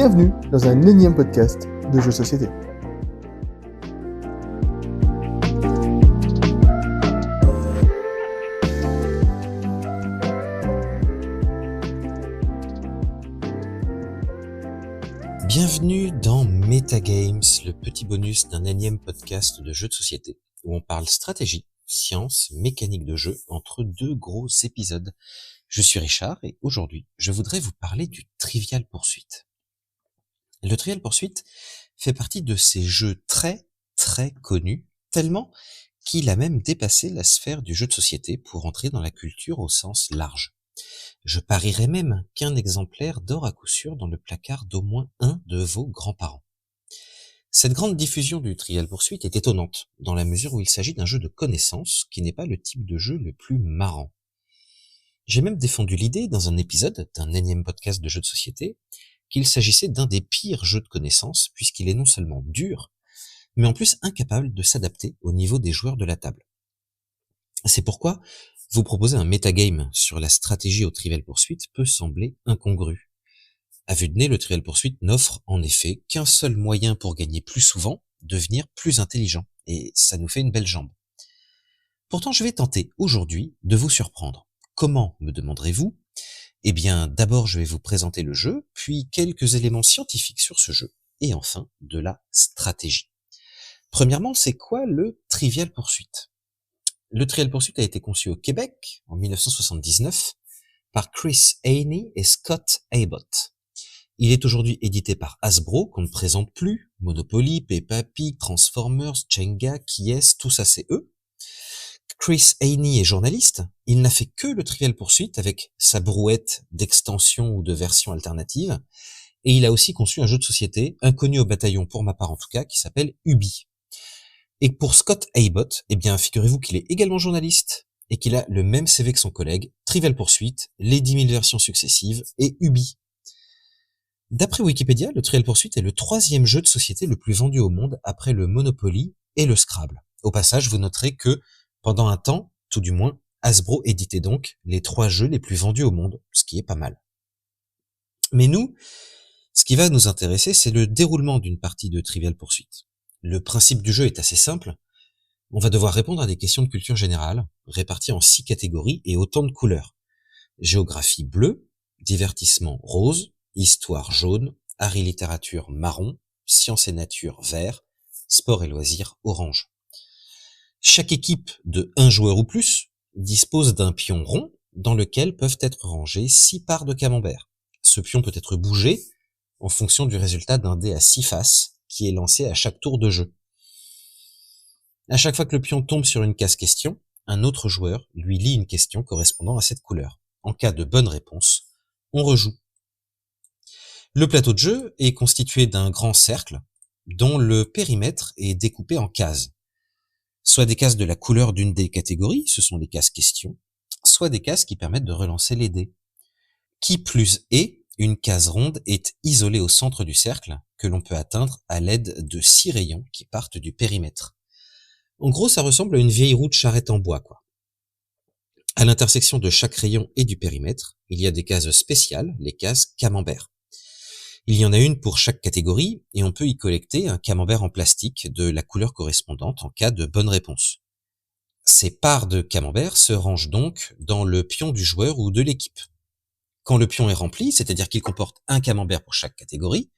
Bienvenue dans un énième podcast de jeux de société. Bienvenue dans Metagames, le petit bonus d'un énième podcast de jeux de société, où on parle stratégie, science, mécanique de jeu, entre deux gros épisodes. Je suis Richard et aujourd'hui, je voudrais vous parler du Trivial Pursuit. Le Trivial Pursuit fait partie de ces jeux très connus, tellement qu'il a même dépassé la sphère du jeu de société pour entrer dans la culture au sens large. Je parierais même qu'un exemplaire dort à coup sûr dans le placard d'au moins un de vos grands-parents. Cette grande diffusion du Trivial Pursuit est étonnante, dans la mesure où il s'agit d'un jeu de connaissances qui n'est pas le type de jeu le plus marrant. J'ai même défendu l'idée, dans un épisode d'un énième podcast de jeux de société, qu'il s'agissait d'un des pires jeux de connaissances, puisqu'il est non seulement dur, mais en plus incapable de s'adapter au niveau des joueurs de la table. C'est pourquoi vous proposer un metagame sur la stratégie au Trivial Pursuit peut sembler incongru. À vue de nez, le Trivial Pursuit n'offre en effet qu'un seul moyen pour gagner plus souvent, devenir plus intelligent, et ça nous fait une belle jambe. Pourtant, je vais tenter aujourd'hui de vous surprendre. Comment, me demanderez-vous ? Eh bien, d'abord, je vais vous présenter le jeu, puis quelques éléments scientifiques sur ce jeu, et enfin, de la stratégie. Premièrement, c'est quoi le Trivial Pursuit ? Le Trivial Pursuit a été conçu au Québec, en 1979, par Chris Haney et Scott Abbott. Il est aujourd'hui édité par Hasbro, qu'on ne présente plus, Monopoly, Peppa Pig, Transformers, Jenga, Kies, tout ça c'est eux. Chris Haney est journaliste, il n'a fait que le Trivial Pursuit avec sa brouette d'extension ou de version alternative, et il a aussi conçu un jeu de société, inconnu au bataillon pour ma part en tout cas, qui s'appelle Ubi. Et pour Scott Abbott, eh bien, figurez-vous qu'il est également journaliste, et qu'il a le même CV que son collègue, Trivial Pursuit, les 10 000 versions successives, et Ubi. D'après Wikipédia, le Trivial Pursuit est le 3e jeu de société le plus vendu au monde après le Monopoly et le Scrabble. Au passage, vous noterez que, pendant un temps, tout du moins, Hasbro éditait donc les 3 jeux les plus vendus au monde, ce qui est pas mal. Mais nous, ce qui va nous intéresser, c'est le déroulement d'une partie de Trivial Pursuit. Le principe du jeu est assez simple. On va devoir répondre à des questions de culture générale, réparties en 6 catégories et autant de couleurs. Géographie bleue, divertissement rose, histoire jaune, art et littérature marron, sciences et nature vert, sport et loisirs orange. Chaque équipe de 1 joueur ou plus dispose d'un pion rond dans lequel peuvent être rangées 6 parts de camembert. Ce pion peut être bougé en fonction du résultat d'un dé à 6 faces qui est lancé à chaque tour de jeu. À chaque fois que le pion tombe sur une case question, un autre joueur lui lit une question correspondant à cette couleur. En cas de bonne réponse, on rejoue. Le plateau de jeu est constitué d'un grand cercle dont le périmètre est découpé en cases. Soit des cases de la couleur d'une des catégories, ce sont des cases questions, soit des cases qui permettent de relancer les dés. Qui plus est, une case ronde est isolée au centre du cercle que l'on peut atteindre à l'aide de 6 rayons qui partent du périmètre. En gros, ça ressemble à une vieille roue de charrette en bois, quoi. À l'intersection de chaque rayon et du périmètre, il y a des cases spéciales, les cases camembert. Il y en a une pour chaque catégorie et on peut y collecter un camembert en plastique de la couleur correspondante en cas de bonne réponse. Ces parts de camembert se rangent donc dans le pion du joueur ou de l'équipe. Quand le pion est rempli, c'est-à-dire qu'il comporte un camembert pour chaque catégorie,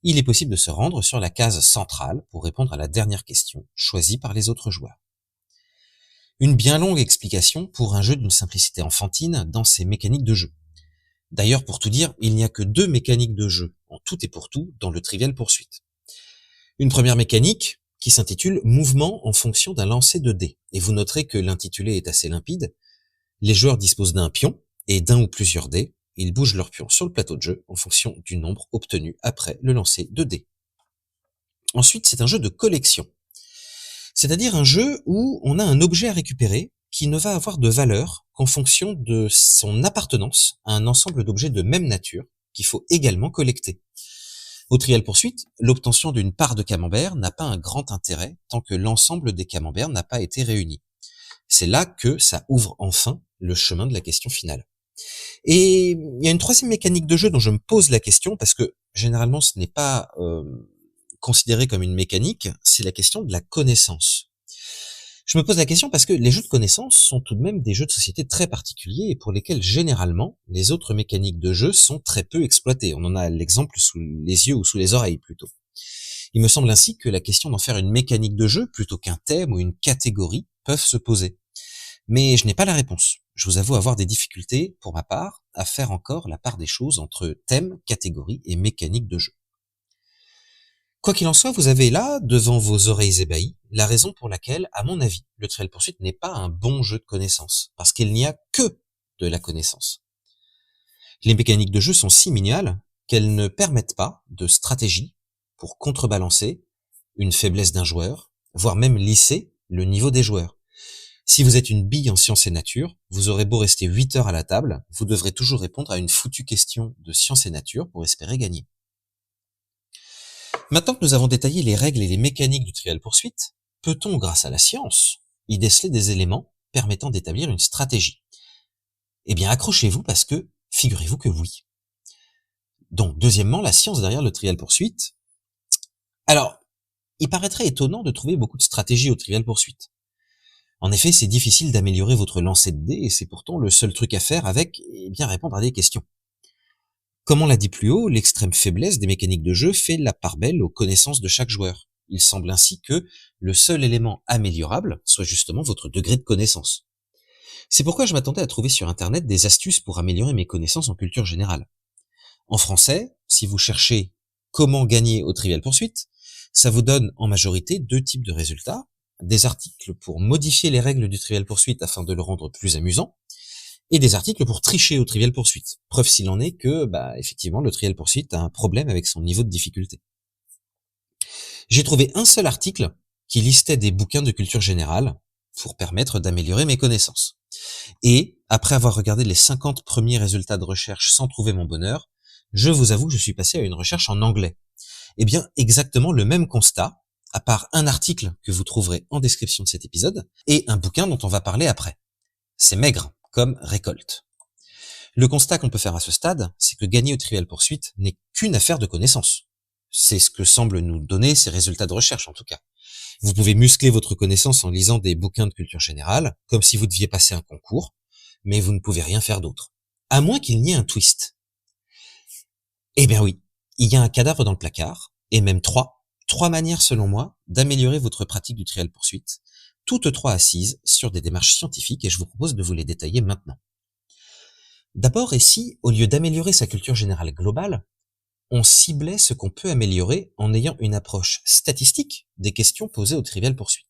il est possible de se rendre sur la case centrale pour répondre à la dernière question, choisie par les autres joueurs. Une bien longue explication pour un jeu d'une simplicité enfantine dans ses mécaniques de jeu. D'ailleurs, pour tout dire, il n'y a que 2 mécaniques de jeu, en tout et pour tout, dans le Trivial Pursuit. Une première mécanique, qui s'intitule « Mouvement en fonction d'un lancer de dés ». Et vous noterez que l'intitulé est assez limpide. Les joueurs disposent d'un pion, et d'un ou plusieurs dés. Ils bougent leur pion sur le plateau de jeu en fonction du nombre obtenu après le lancer de dés. Ensuite, c'est un jeu de collection. C'est-à-dire un jeu où on a un objet à récupérer qui ne va avoir de valeur qu'en fonction de son appartenance à un ensemble d'objets de même nature qu'il faut également collecter. Au Trivial Pursuit, l'obtention d'une part de camembert n'a pas un grand intérêt tant que l'ensemble des camemberts n'a pas été réuni. C'est là que ça ouvre enfin le chemin de la question finale. Et il y a une troisième mécanique de jeu dont je me pose la question, parce que généralement ce n'est pas considéré comme une mécanique, c'est la question de la connaissance. Je me pose la question parce que les jeux de connaissance sont tout de même des jeux de société très particuliers et pour lesquels généralement les autres mécaniques de jeu sont très peu exploitées. On en a l'exemple sous les yeux ou sous les oreilles plutôt. Il me semble ainsi que la question d'en faire une mécanique de jeu plutôt qu'un thème ou une catégorie peuvent se poser. Mais je n'ai pas la réponse. Je vous avoue avoir des difficultés, pour ma part, à faire encore la part des choses entre thème, catégorie et mécanique de jeu. Quoi qu'il en soit, vous avez là, devant vos oreilles ébahies, la raison pour laquelle, à mon avis, le Trivial Pursuit n'est pas un bon jeu de connaissances, parce qu'il n'y a que de la connaissance. Les mécaniques de jeu sont si minimales qu'elles ne permettent pas de stratégie pour contrebalancer une faiblesse d'un joueur, voire même lisser le niveau des joueurs. Si vous êtes une bille en sciences et nature, vous aurez beau rester 8 heures à la table, vous devrez toujours répondre à une foutue question de sciences et nature pour espérer gagner. Maintenant que nous avons détaillé les règles et les mécaniques du Trivial Pursuit, peut-on, grâce à la science, y déceler des éléments permettant d'établir une stratégie? Eh bien, accrochez-vous parce que, figurez-vous que oui. Donc, deuxièmement, la science derrière le Trivial Pursuit. Alors, il paraîtrait étonnant de trouver beaucoup de stratégies au Trivial Pursuit. En effet, c'est difficile d'améliorer votre lancer de dés et c'est pourtant le seul truc à faire avec, eh bien, répondre à des questions. Comme on l'a dit plus haut, l'extrême faiblesse des mécaniques de jeu fait la part belle aux connaissances de chaque joueur. Il semble ainsi que le seul élément améliorable soit justement votre degré de connaissance. C'est pourquoi je m'attendais à trouver sur Internet des astuces pour améliorer mes connaissances en culture générale. En français, si vous cherchez comment gagner au Trivial Pursuit, ça vous donne en majorité deux types de résultats. Des articles pour modifier les règles du Trivial Pursuit afin de le rendre plus amusant, et des articles pour tricher au Trivial Pursuit. Preuve s'il en est que, effectivement, le Trivial Pursuit a un problème avec son niveau de difficulté. J'ai trouvé un seul article qui listait des bouquins de culture générale pour permettre d'améliorer mes connaissances. Et, après avoir regardé les 50 premiers résultats de recherche sans trouver mon bonheur, je vous avoue que je suis passé à une recherche en anglais. Eh bien, exactement le même constat, à part un article que vous trouverez en description de cet épisode, et un bouquin dont on va parler après. C'est maigre comme récolte. Le constat qu'on peut faire à ce stade, c'est que gagner au Trivial Pursuit n'est qu'une affaire de connaissance. C'est ce que semblent nous donner ces résultats de recherche en tout cas. Vous pouvez muscler votre connaissance en lisant des bouquins de culture générale, comme si vous deviez passer un concours, mais vous ne pouvez rien faire d'autre. À moins qu'il n'y ait un twist. Eh bien oui, il y a un cadavre dans le placard, et même trois manières selon moi d'améliorer votre pratique du Trivial Pursuit, toutes trois assises sur des démarches scientifiques et je vous propose de vous les détailler maintenant. D'abord, et si, au lieu d'améliorer sa culture générale globale, on ciblait ce qu'on peut améliorer en ayant une approche statistique des questions posées au Trivial Pursuit.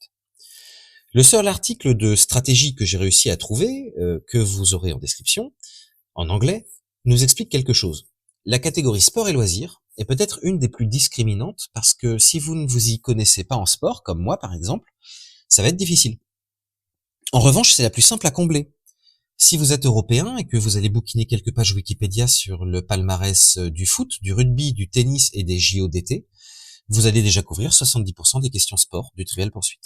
Le seul article de stratégie que j'ai réussi à trouver, que vous aurez en description, en anglais, nous explique quelque chose. La catégorie sport et loisirs est peut-être une des plus discriminantes parce que si vous ne vous y connaissez pas en sport, comme moi par exemple, ça va être difficile. En revanche, c'est la plus simple à combler. Si vous êtes européen et que vous allez bouquiner quelques pages Wikipédia sur le palmarès du foot, du rugby, du tennis et des JO d'été, vous allez déjà couvrir 70% des questions sport du Trivial Pursuit.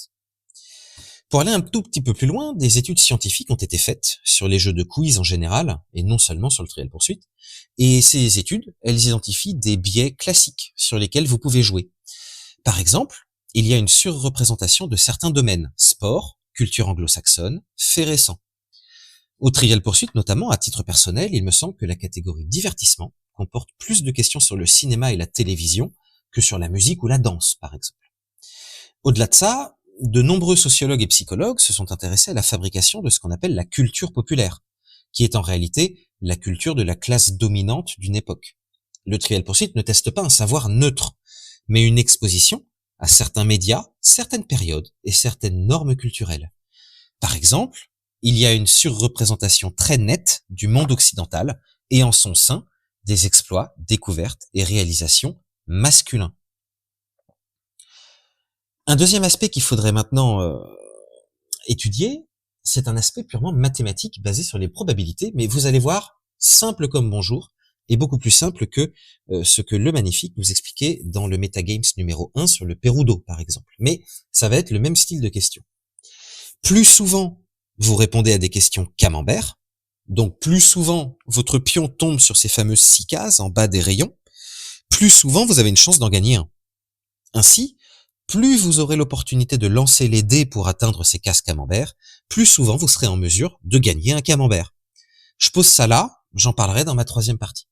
Pour aller un tout petit peu plus loin, des études scientifiques ont été faites sur les jeux de quiz en général, et non seulement sur le Trivial Pursuit, et ces études, elles identifient des biais classiques sur lesquels vous pouvez jouer. Par exemple, il y a une surreprésentation de certains domaines, sport, culture anglo-saxonne, faits récents. Au Trivial Pursuit notamment, à titre personnel, il me semble que la catégorie divertissement comporte plus de questions sur le cinéma et la télévision que sur la musique ou la danse, par exemple. Au-delà de ça, de nombreux sociologues et psychologues se sont intéressés à la fabrication de ce qu'on appelle la culture populaire, qui est en réalité la culture de la classe dominante d'une époque. Le Trivial Pursuit ne teste pas un savoir neutre, mais une exposition à certains médias, certaines périodes et certaines normes culturelles. Par exemple, il y a une surreprésentation très nette du monde occidental et en son sein des exploits, découvertes et réalisations masculins. Un deuxième aspect qu'il faudrait maintenant étudier, c'est un aspect purement mathématique basé sur les probabilités, mais vous allez voir, simple comme bonjour, et beaucoup plus simple que ce que Le Magnifique nous expliquait dans le Metagames numéro 1 sur le Perudo, par exemple. Mais ça va être le même style de question. Plus souvent, vous répondez à des questions camembert, Donc plus souvent votre pion tombe sur ces fameuses 6 cases en bas des rayons, plus souvent vous avez une chance d'en gagner un. Ainsi, plus vous aurez l'opportunité de lancer les dés pour atteindre ces cases camembert, plus souvent vous serez en mesure de gagner un camembert. Je pose ça là, j'en parlerai dans ma 3e partie.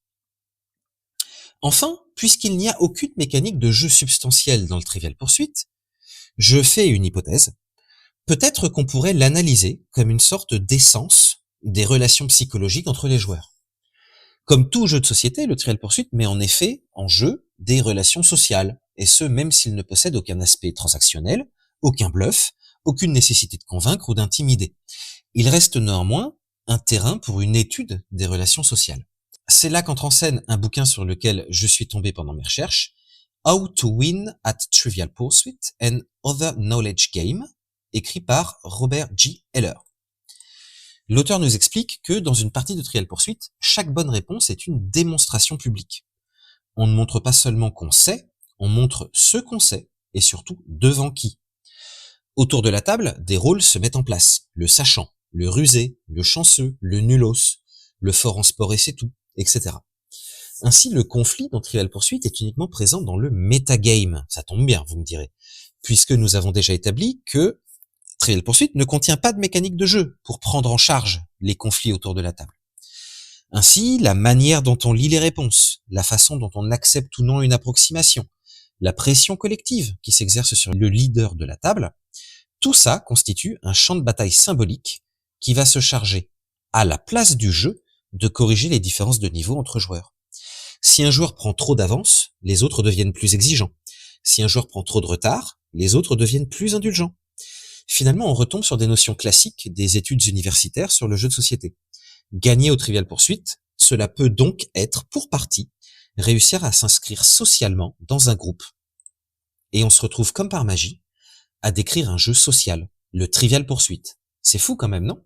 Enfin, puisqu'il n'y a aucune mécanique de jeu substantielle dans le Trivial Pursuit, je fais une hypothèse. Peut-être qu'on pourrait l'analyser comme une sorte d'essence des relations psychologiques entre les joueurs. Comme tout jeu de société, le Trivial Pursuit met en effet en jeu des relations sociales, et ce même s'il ne possède aucun aspect transactionnel, aucun bluff, aucune nécessité de convaincre ou d'intimider. Il reste néanmoins un terrain pour une étude des relations sociales. C'est là qu'entre en scène un bouquin sur lequel je suis tombé pendant mes recherches, How to Win at Trivial Pursuit and Other Knowledge Game, écrit par Robert G. Heller. L'auteur nous explique que dans une partie de Trivial Pursuit, chaque bonne réponse est une démonstration publique. On ne montre pas seulement qu'on sait, on montre ce qu'on sait, et surtout devant qui. Autour de la table, des rôles se mettent en place. Le sachant, le rusé, le chanceux, le nulos, le fort en sport et c'est tout, etc. Ainsi, le conflit dans Trivial Pursuit est uniquement présent dans le metagame. Ça tombe bien, vous me direz, puisque nous avons déjà établi que Trivial Pursuit ne contient pas de mécanique de jeu pour prendre en charge les conflits autour de la table. Ainsi, la manière dont on lit les réponses, la façon dont on accepte ou non une approximation, la pression collective qui s'exerce sur le leader de la table, tout ça constitue un champ de bataille symbolique qui va se charger, à la place du jeu, de corriger les différences de niveau entre joueurs. Si un joueur prend trop d'avance, les autres deviennent plus exigeants. Si un joueur prend trop de retard, les autres deviennent plus indulgents. Finalement, on retombe sur des notions classiques des études universitaires sur le jeu de société. Gagner au Trivial Pursuit, cela peut donc être, pour partie, réussir à s'inscrire socialement dans un groupe. Et on se retrouve comme par magie à décrire un jeu social, le Trivial Pursuit. C'est fou quand même, non?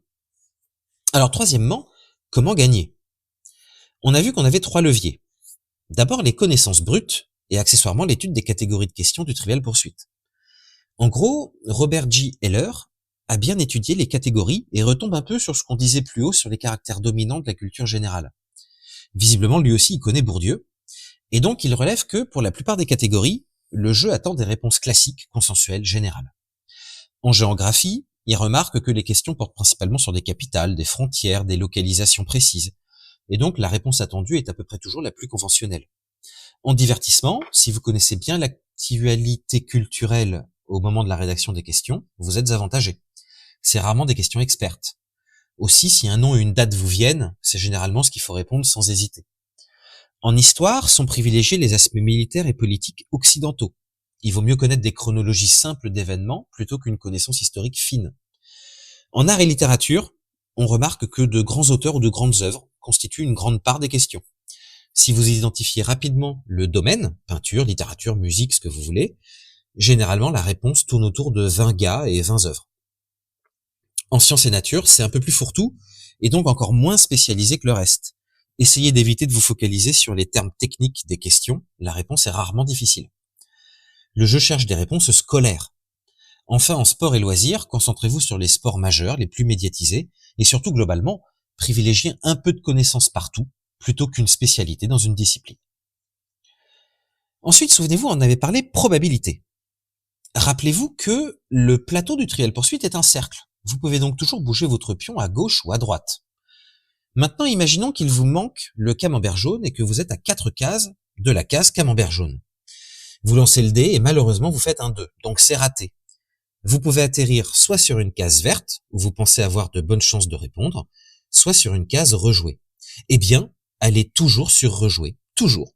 Alors troisièmement, comment gagner? On a vu qu'on avait 3 leviers. D'abord les connaissances brutes et accessoirement l'étude des catégories de questions du Trivial Pursuit. En gros, Robert G. Heller a bien étudié les catégories et retombe un peu sur ce qu'on disait plus haut sur les caractères dominants de la culture générale. Visiblement, lui aussi, il connaît Bourdieu, et donc il relève que, pour la plupart des catégories, le jeu attend des réponses classiques, consensuelles, générales. En géographie, il remarque que les questions portent principalement sur des capitales, des frontières, des localisations précises, et donc la réponse attendue est à peu près toujours la plus conventionnelle. En divertissement, si vous connaissez bien l'actualité culturelle au moment de la rédaction des questions, vous êtes avantagé. C'est rarement des questions expertes. Aussi, si un nom et une date vous viennent, c'est généralement ce qu'il faut répondre sans hésiter. En histoire, sont privilégiés les aspects militaires et politiques occidentaux. Il vaut mieux connaître des chronologies simples d'événements plutôt qu'une connaissance historique fine. En art et littérature, on remarque que de grands auteurs ou de grandes œuvres constituent une grande part des questions. Si vous identifiez rapidement le domaine, peinture, littérature, musique, ce que vous voulez, généralement la réponse tourne autour de 20 gars et 20 œuvres. En sciences et nature, c'est un peu plus fourre-tout, et donc encore moins spécialisé que le reste. Essayez d'éviter de vous focaliser sur les termes techniques des questions, la réponse est rarement difficile. Le jeu cherche des réponses scolaires. Enfin, en sport et loisirs, concentrez-vous sur les sports majeurs, les plus médiatisés, et surtout globalement, privilégiez un peu de connaissances partout, plutôt qu'une spécialité dans une discipline. Ensuite, souvenez-vous, on avait parlé probabilité. Rappelez-vous que le plateau du Trivial Pursuit est un cercle. Vous pouvez donc toujours bouger votre pion à gauche ou à droite. Maintenant, imaginons qu'il vous manque le camembert jaune et que vous êtes à 4 cases de la case camembert jaune. Vous lancez le dé et malheureusement vous faites un 2, donc c'est raté. Vous pouvez atterrir soit sur une case verte, où vous pensez avoir de bonnes chances de répondre, soit sur une case rejouée. Eh bien, allez toujours sur rejouer, toujours.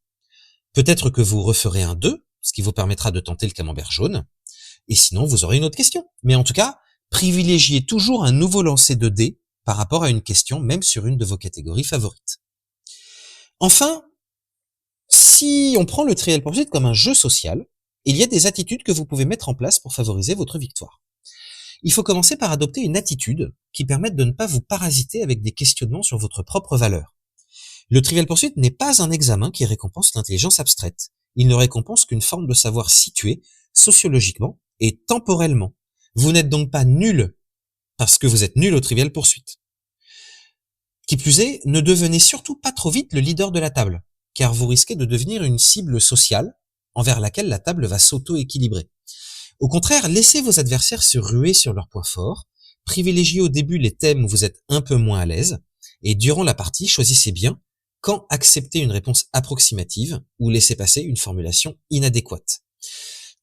Peut-être que vous referez un 2, ce qui vous permettra de tenter le camembert jaune, et sinon vous aurez une autre question. Mais en tout cas, privilégiez toujours un nouveau lancer de dés par rapport à une question, même sur une de vos catégories favorites. Enfin, si on prend le Trivial Pursuit comme un jeu social, il y a des attitudes que vous pouvez mettre en place pour favoriser votre victoire. Il faut commencer par adopter une attitude qui permette de ne pas vous parasiter avec des questionnements sur votre propre valeur. Le Trivial Pursuit n'est pas un examen qui récompense l'intelligence abstraite. Il ne récompense qu'une forme de savoir situé sociologiquement et temporellement. Vous n'êtes donc pas nul parce que vous êtes nul au Trivial Pursuit. Qui plus est, ne devenez surtout pas trop vite le leader de la table, car vous risquez de devenir une cible sociale envers laquelle la table va s'auto-équilibrer. Au contraire, laissez vos adversaires se ruer sur leurs points forts, privilégiez au début les thèmes où vous êtes un peu moins à l'aise, et durant la partie, choisissez bien quand accepter une réponse approximative ou laisser passer une formulation inadéquate.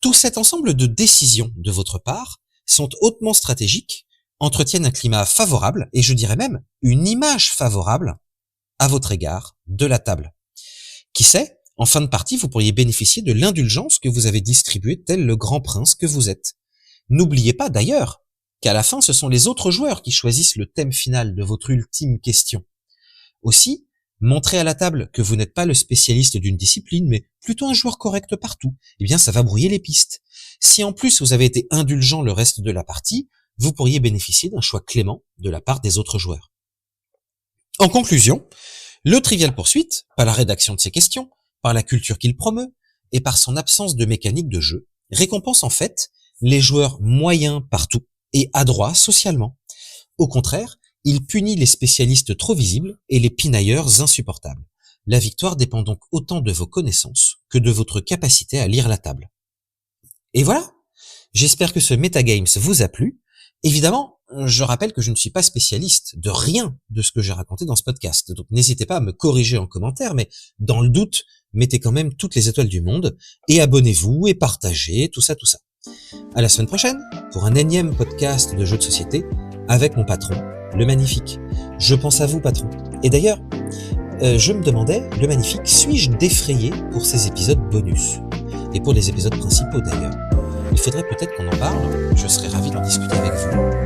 Tout cet ensemble de décisions de votre part sont hautement stratégiques, entretiennent un climat favorable, et je dirais même une image favorable à votre égard de la table. Qui sait, en fin de partie, vous pourriez bénéficier de l'indulgence que vous avez distribuée tel le grand prince que vous êtes. N'oubliez pas d'ailleurs qu'à la fin, ce sont les autres joueurs qui choisissent le thème final de votre ultime question. Aussi, montrez à la table que vous n'êtes pas le spécialiste d'une discipline, mais plutôt un joueur correct partout. Eh bien, ça va brouiller les pistes. Si en plus vous avez été indulgent le reste de la partie, vous pourriez bénéficier d'un choix clément de la part des autres joueurs. En conclusion, le Trivial Pursuit, par la rédaction de ses questions, par la culture qu'il promeut, et par son absence de mécanique de jeu, récompense en fait les joueurs moyens partout et adroits socialement. Au contraire, il punit les spécialistes trop visibles et les pinailleurs insupportables. La victoire dépend donc autant de vos connaissances que de votre capacité à lire la table. Et voilà, j'espère que ce metagames vous a plu. Évidemment, je rappelle que je ne suis pas spécialiste de rien de ce que j'ai raconté dans ce podcast, donc n'hésitez pas à me corriger en commentaire, mais dans le doute, mettez quand même toutes les étoiles du monde, et abonnez-vous, et partagez, tout ça. À la semaine prochaine, pour un énième podcast de jeux de société, avec mon patron, le Magnifique. Je pense à vous, patron. Et d'ailleurs, je me demandais, le Magnifique, suis-je défrayé pour ces épisodes bonus? Et pour les épisodes principaux d'ailleurs. Il faudrait peut-être qu'on en parle, je serais ravi d'en discuter avec vous.